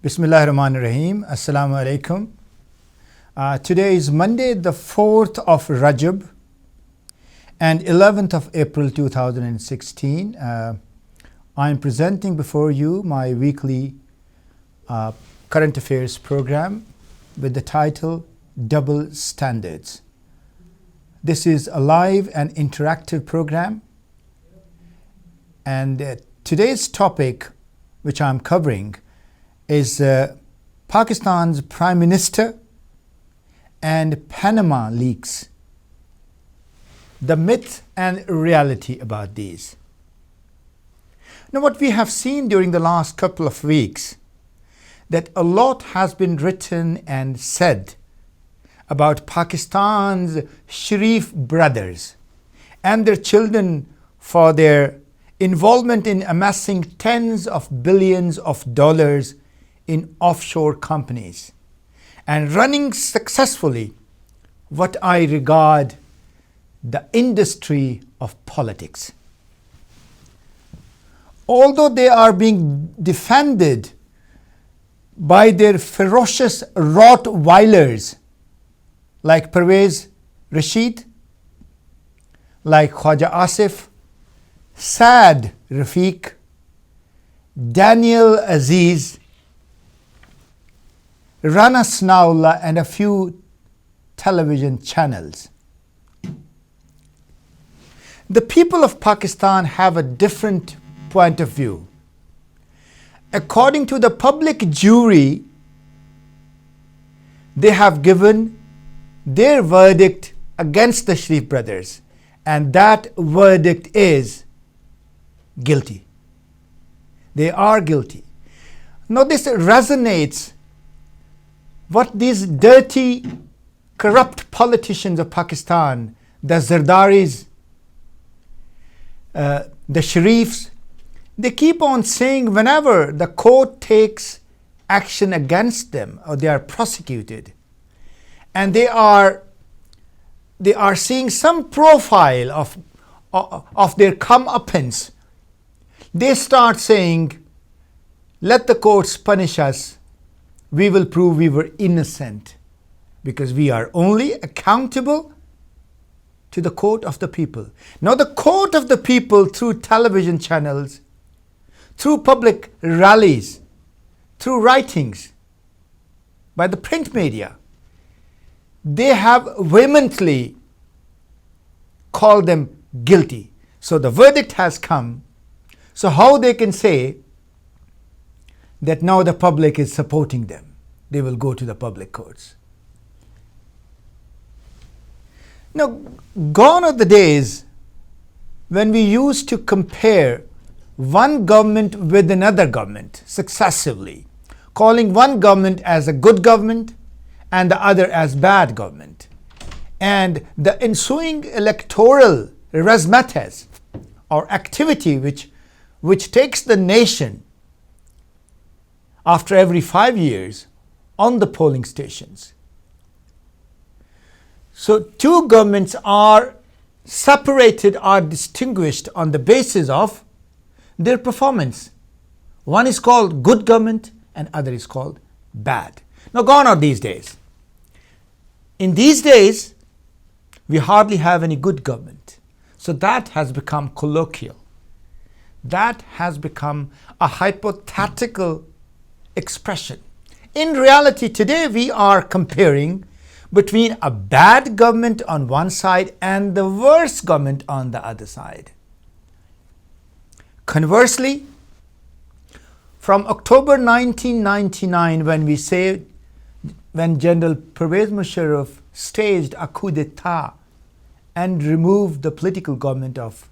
Bismillahirrahmanirrahim. Assalamu alaikum. Today is Monday, the 4th of Rajab and 11th of April 2016. I am presenting before you my weekly current affairs program with the title Double Standards. This is a live and interactive program, and today's topic, which I'm covering, is Pakistan's Prime Minister and Panama leaks. The myth and reality about these. Now, what we have seen during the last couple of weeks, that a lot has been written and said about Pakistan's Sharif brothers and their children for their involvement in amassing tens of billions of dollars in offshore companies and running successfully what I regard the industry of politics. Although they are being defended by their ferocious Rottweilers like Pervez Rashid, like Khwaja Asif, Saad Rafiq, Daniel Aziz, Rana Snaullah, and a few television channels. The people of Pakistan have a different point of view. According to the public jury, they have given their verdict against the Sharif brothers, and that verdict is guilty. They are guilty. Now, this resonates what these dirty, corrupt politicians of Pakistan, the Zardaris, the Sharifs, they keep on saying whenever the court takes action against them or they are prosecuted and they are seeing some profile of their comeuppance, they start saying, let the courts punish us. We will prove we were innocent because we are only accountable to the court of the people. Now, the court of the people, through television channels, through public rallies, through writings by the print media, they have vehemently called them guilty. So the verdict has come. So how they can say that now the public is supporting them? They will go to the public courts. Now, gone are the days when we used to compare one government with another government successively, calling one government as a good government and the other as bad government. And the ensuing electoral razzmatazz or activity which takes the nation after every 5 years on the polling stations. So two governments are separated, are distinguished on the basis of their performance. One is called good government and other is called bad. Now, gone are these days. In these days, we hardly have any good government. So that has become colloquial. That has become a hypothetical expression. In reality, today we are comparing between a bad government on one side and the worst government on the other side. Conversely, from October 1999, when General Pervez Musharraf staged a coup d'etat and removed the political government of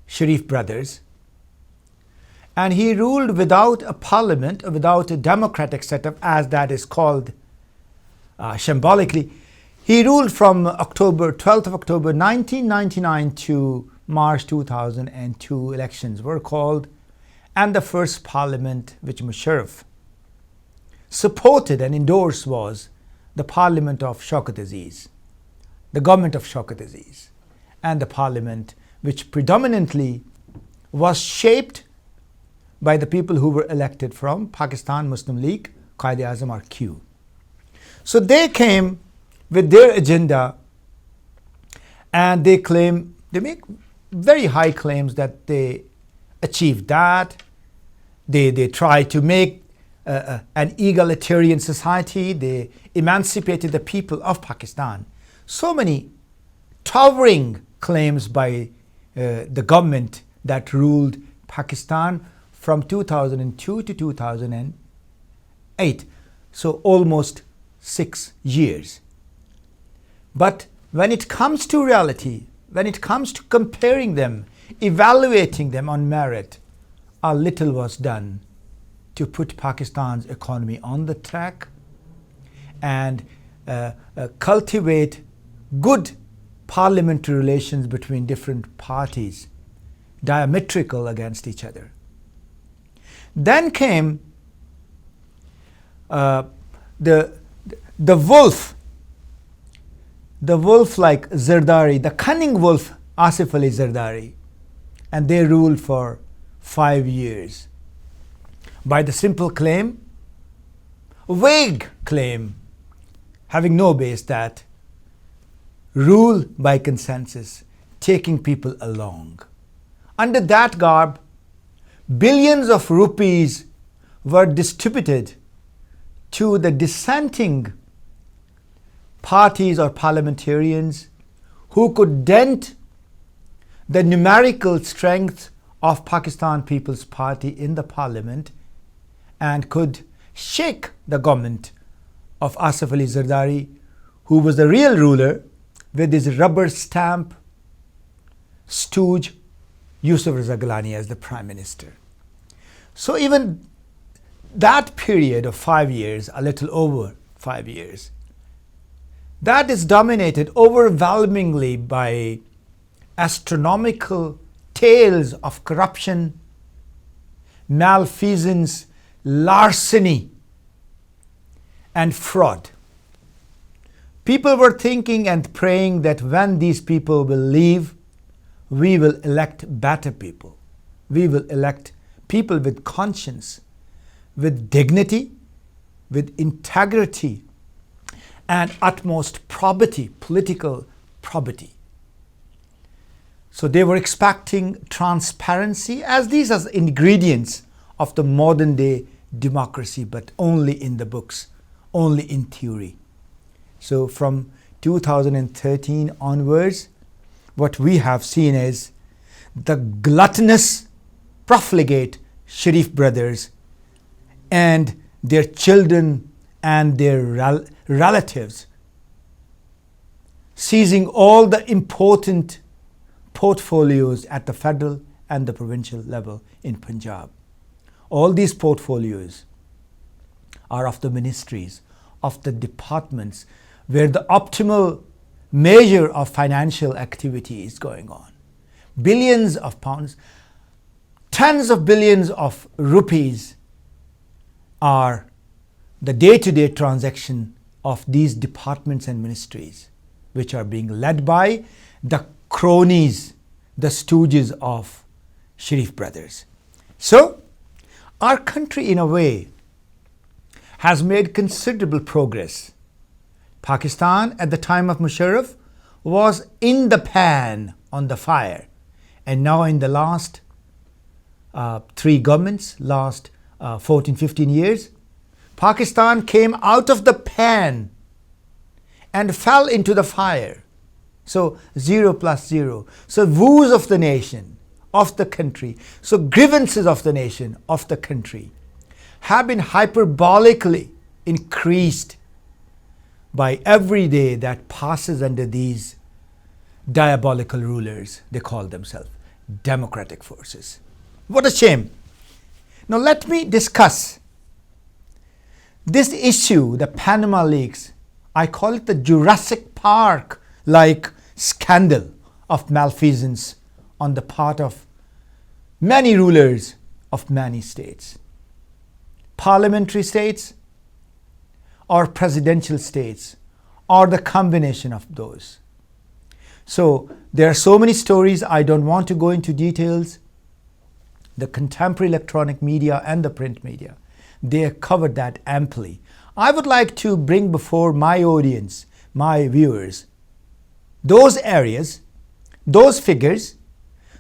Sharif brothers, and he ruled without a parliament, or without a democratic setup, as that is called symbolically. He ruled from 12th of October 1999 to March 2002. Elections were called, and the first parliament which Musharraf supported and endorsed was the parliament of Shaukat Aziz, the government of Shaukat Aziz, and the parliament which predominantly was shaped by the people who were elected from Pakistan Muslim League, Quaid-e-Azam or Q. So they came with their agenda, and they make very high claims that they achieved that. They try to make an egalitarian society. They emancipated the people of Pakistan. So many towering claims by the government that ruled Pakistan from 2002 to 2008. So almost 6 years. But when it comes to reality, when it comes to comparing them, evaluating them on merit, a little was done to put Pakistan's economy on the track and cultivate good parliamentary relations between different parties, diametrical against each other. Then came the wolf like Zardari, the cunning wolf Asif Ali Zardari, and they ruled for 5 years by the simple claim, vague claim, having no base, that rule by consensus, taking people along. Under that garb, billions of rupees were distributed to the dissenting parties or parliamentarians who could dent the numerical strength of Pakistan People's Party in the parliament and could shake the government of Asif Ali Zardari, who was the real ruler, with his rubber stamp stooge Yusuf Raza Gilani as the prime minister. So even that period of 5 years, a little over 5 years, that is dominated overwhelmingly by astronomical tales of corruption, malfeasance, larceny, and fraud. People were thinking and praying that when these people will leave, we will elect better people. We will elect people with conscience, with dignity, with integrity, and utmost probity, political probity. So they were expecting transparency, as these are ingredients of the modern day democracy, but only in the books, only in theory. So from 2013 onwards, what we have seen is the gluttonous, profligate Sharif brothers and their children and their relatives seizing all the important portfolios at the federal and the provincial level in Punjab. All these portfolios are of the ministries, of the departments where the optimal measure of financial activity is going on. Billions of pounds, tens of billions of rupees are the day-to-day transaction of these departments and ministries, which are being led by the cronies, the stooges of Sharif brothers. So, our country in a way has made considerable progress. Pakistan at the time of Musharraf was in the pan, on the fire. And now in the last 3 governments, last 14, 15 years, Pakistan came out of the pan and fell into the fire. So 0 plus 0. So woes of the nation, of the country, so grievances of the nation, of the country, have been hyperbolically increased by every day that passes under these diabolical rulers. They call themselves democratic forces. What a shame. Now let me discuss this issue, the Panama Leaks. I call it the Jurassic Park-like scandal of malfeasance on the part of many rulers of many states. Parliamentary states or presidential states, or the combination of those. So there are so many stories. I don't want to go into details. the contemporary electronic media and the print media. They covered that amply. I would like to bring before my audience, my viewers, those areas, those figures,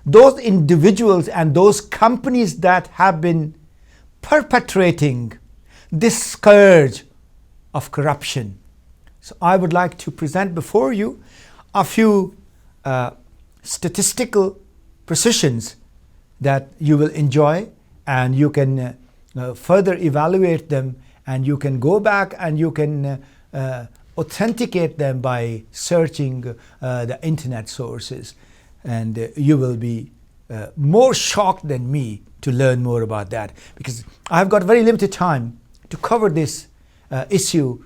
those individuals and those companies that have been perpetrating this scourge of corruption. So I would like to present before you a few statistical precisions that you will enjoy, and you can further evaluate them, and you can go back and you can authenticate them by searching the internet sources, and you will be more shocked than me to learn more about that, because I've got very limited time to cover this issue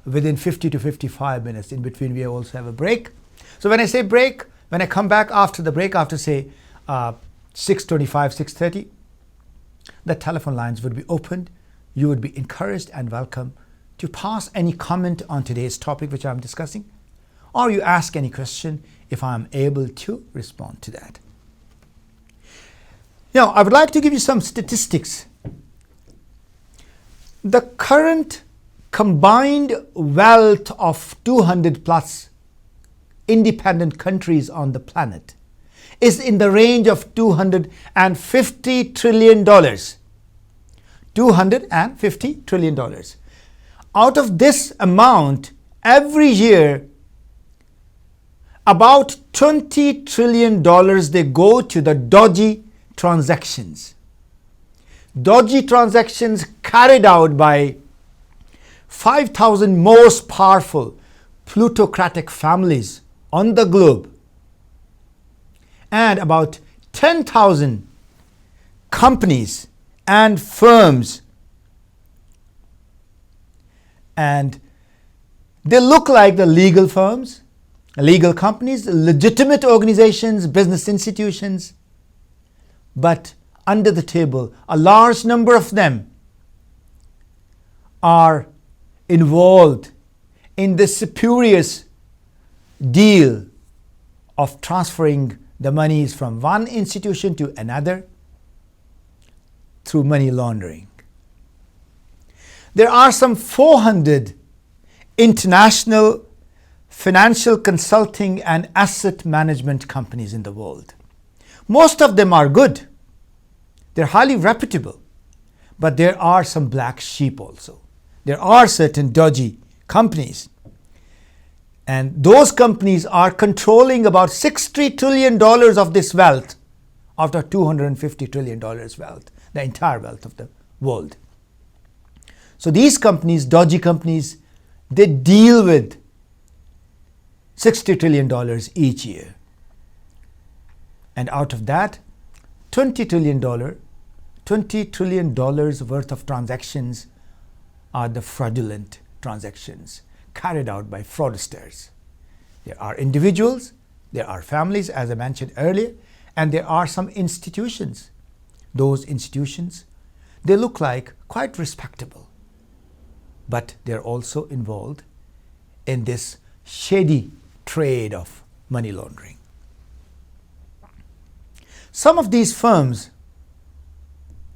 within 50 to 55 minutes. In between we also have a break. So when I say break, when I come back after the break, after say 6:25, 6:30, the telephone lines would be opened. You would be encouraged and welcome to pass any comment on today's topic which I'm discussing, or you ask any question if I'm able to respond to that. Now, I would like to give you some statistics. The current combined wealth of 200 plus independent countries on the planet is in the range of $250 trillion. $250 trillion. Out of this amount, every year, about $20 trillion they go to the dodgy transactions. Dodgy transactions carried out by 5,000 most powerful plutocratic families on the globe, and about 10,000 companies and firms, and they look like the legal firms, legal companies, legitimate organizations, business institutions, but under the table, a large number of them are involved in the spurious deal of transferring the monies from one institution to another through money laundering. There are some 400 international financial consulting and asset management companies in the world. Most of them are good. They're highly reputable, but there are some black sheep also. There are certain dodgy companies, and those companies are controlling about $60 trillion of this wealth, out of $250 trillion wealth, the entire wealth of the world. So these companies, dodgy companies, they deal with $60 trillion each year. And out of that, $20 trillion worth of transactions are the fraudulent transactions carried out by fraudsters. There are individuals, there are families, as I mentioned earlier, and there are some institutions. Those institutions, they look like quite respectable, but they're also involved in this shady trade of money laundering. Some of these firms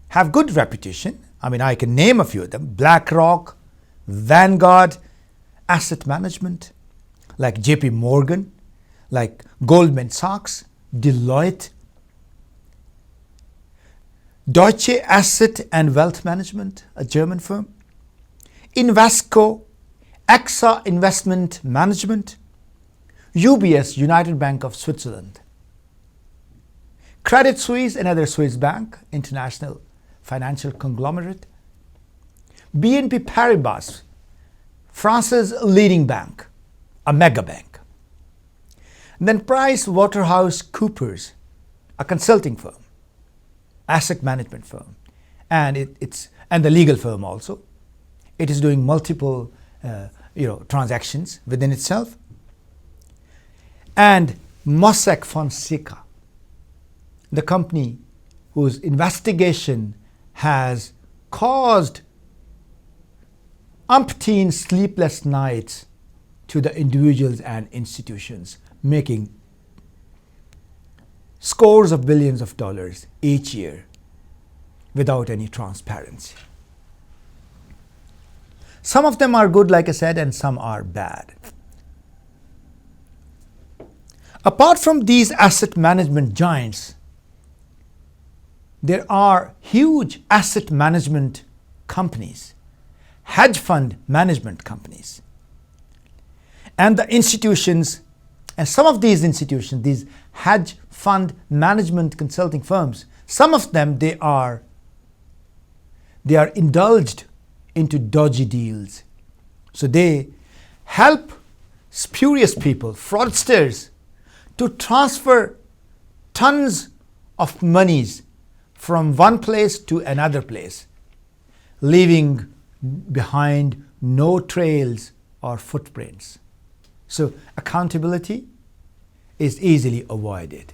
have good reputation. I mean, I can name a few of them: BlackRock, Vanguard, Asset Management, like JP Morgan, like Goldman Sachs, Deloitte, Deutsche Asset and Wealth Management, a German firm, Invesco, AXA Investment Management, UBS, United Bank of Switzerland, Credit Suisse, another Swiss bank, international financial conglomerate, BNP Paribas, France's leading bank, a mega bank. And then PricewaterhouseCoopers, a consulting firm, asset management firm, and the legal firm also. It is doing multiple transactions within itself. And Mossack Fonseca, the company whose investigation has caused umpteen sleepless nights to the individuals and institutions, making scores of billions of dollars each year without any transparency. Some of them are good, like I said, and some are bad. Apart from these asset management giants, there are huge asset management companies, hedge fund management companies, and the institutions, and some of these institutions, these hedge fund management consulting firms, some of them, they are indulged into dodgy deals. So they help spurious people, fraudsters, to transfer tons of monies from one place to another place, leaving behind no trails or footprints. So accountability is easily avoided.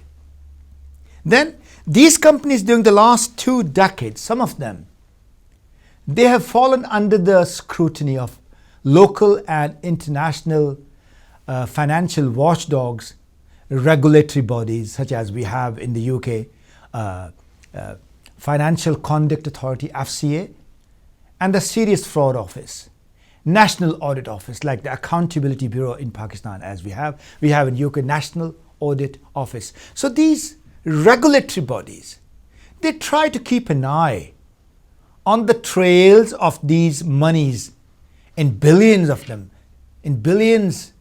Then these companies during the last 2 decades, some of them, they have fallen under the scrutiny of local and international financial watchdogs, regulatory bodies such as we have in the UK, Financial Conduct Authority, FCA, and the Serious Fraud Office, National Audit Office, like the Accountability Bureau in Pakistan, as we have in UK, National Audit Office. So these regulatory bodies, they try to keep an eye on the trails of these monies, in billions of them, in billions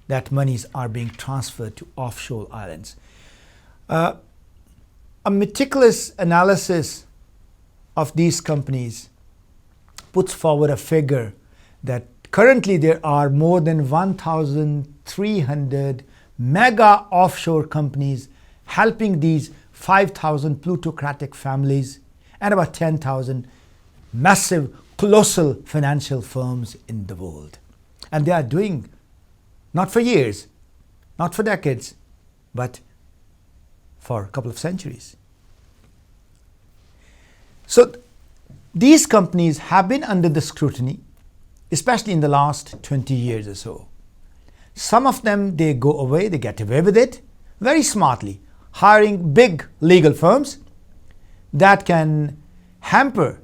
that monies are being transferred to offshore islands. A meticulous analysis of these companies puts forward a figure that currently there are more than 1,300 mega offshore companies helping these 5,000 plutocratic families and about 10,000 massive, colossal financial firms in the world. And they are doing, not for years, not for decades, but for a couple of centuries. So these companies have been under the scrutiny, especially in the last 20 years or so. Some of them, they go away, they get away with it very smartly, hiring big legal firms that can hamper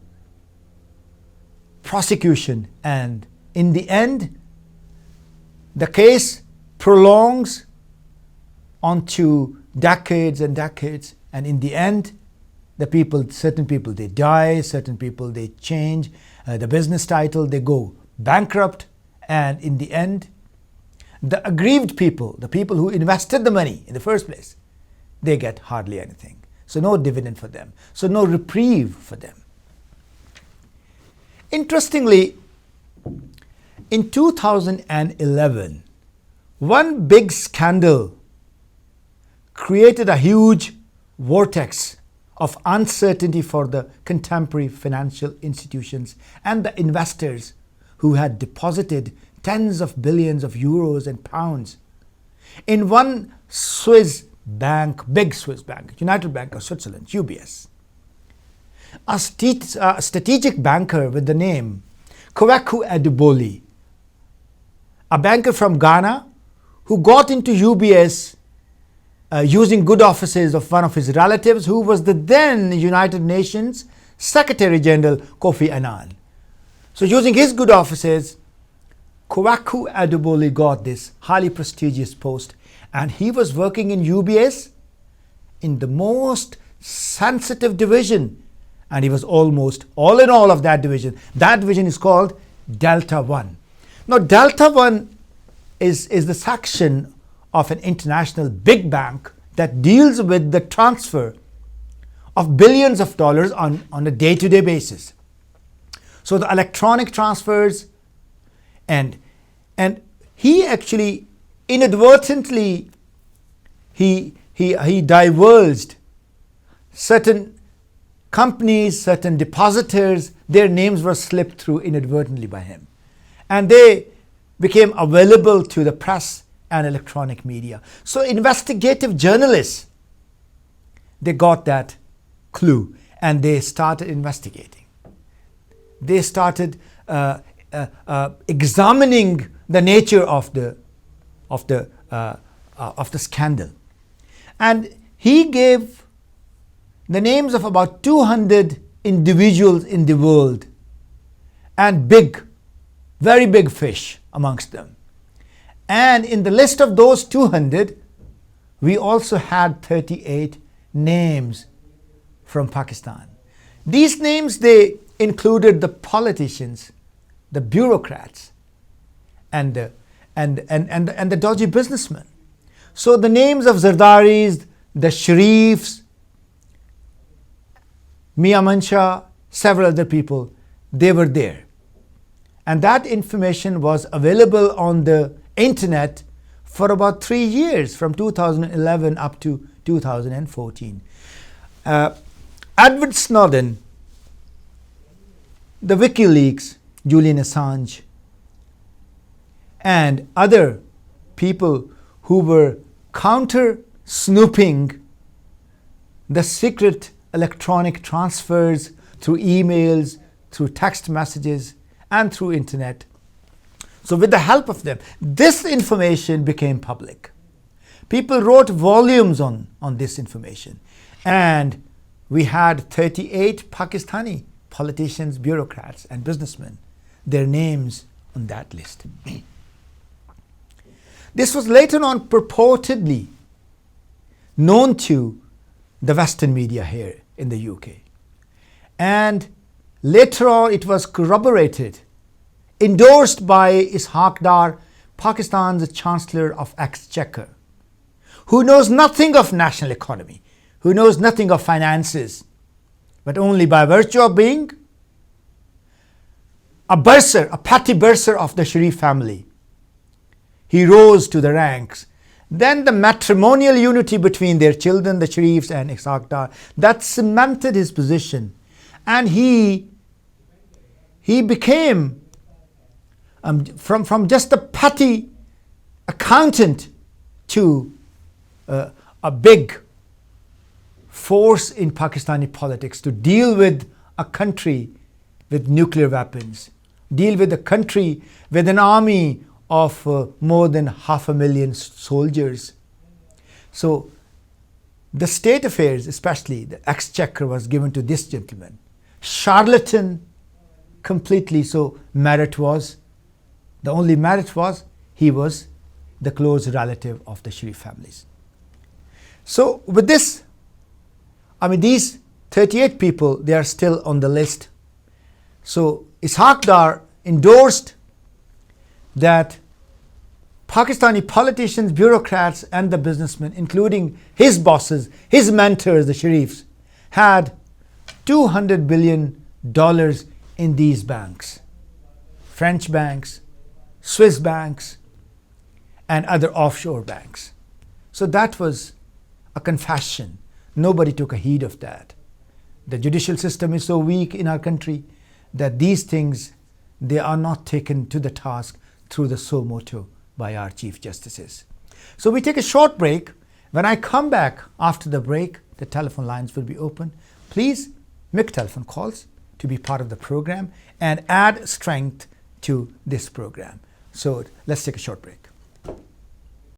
prosecution, and in the end, the case prolongs onto decades and decades, and in the end, certain people, they die, certain people, they change the business title, they go bankrupt, and in the end, the aggrieved people, the people who invested the money in the first place, they get hardly anything. So no dividend for them. So no reprieve for them. Interestingly, in 2011, one big scandal created a huge vortex of uncertainty for the contemporary financial institutions and the investors who had deposited tens of billions of euros and pounds in one Swiss bank, big Swiss bank, United Bank of Switzerland, UBS. A strategic banker with the name Kwaku Adeboli, a banker from Ghana who got into UBS using good offices of one of his relatives, who was the then United Nations Secretary General Kofi Annan. So using his good offices, Kwaku Adeboli got this highly prestigious post, and he was working in UBS in the most sensitive division, and he was almost all in all of that division. That division is called Delta One. Now Delta One is the section of an international big bank that deals with the transfer of billions of dollars on a day-to-day basis. So the electronic transfers, and he actually inadvertently he divulged certain companies, certain depositors, their names were slipped through inadvertently by him, and they became available to the press and electronic media. So investigative journalists, they got that clue and they started investigating. They started examining the nature of the scandal, and he gave the names of about 200 individuals in the world, and very big fish amongst them. And in the list of those 200, we also had 38 names from Pakistan. These names, they included the politicians, the bureaucrats, and the dodgy businessmen. So the names of Zardaris, the Sharifs, Mia Mansha, several other people, they were there. And that information was available on the internet for about 3 years, from 2011 up to 2014. Edward Snowden, the WikiLeaks, Julian Assange, and other people who were counter-snooping the secret electronic transfers through emails, through text messages, and through internet. So with the help of them, this information became public. People wrote volumes on this information. And we had 38 Pakistani politicians, bureaucrats, and businessmen, their names on that list. This was later on purportedly known to the Western media here in the UK. And later on it was corroborated, endorsed by Ishaq Dar, Pakistan's Chancellor of Exchequer, who knows nothing of national economy, who knows nothing of finances, but only by virtue of being a bursar, a petty bursar of the Sharif family, he rose to the ranks. Then the matrimonial unity between their children, the Sharifs and Ishaq Dar, that cemented his position. And he became, from just a petty accountant to a big force in Pakistani politics to deal with a country with nuclear weapons, deal with a country with an army of more than 500,000 soldiers. So the state affairs, especially the exchequer, was given to this gentleman. Charlatan completely. So merit was, the only merit was, he was the close relative of the Sharif families. So with this, these 38 people, they are still on the list. So Ishaq Dar endorsed that Pakistani politicians, bureaucrats, and the businessmen, including his bosses, his mentors, the Sharifs, had $200 billion in these banks, French banks, Swiss banks, and other offshore banks. So that was a confession. Nobody took a heed of that. The judicial system is so weak in our country that these things, they are not taken to the task through the suo motu by our Chief Justices. So we take a short break. When I come back after the break, the telephone lines will be open. Please make telephone calls to be part of the program and add strength to this program. So let's take a short break.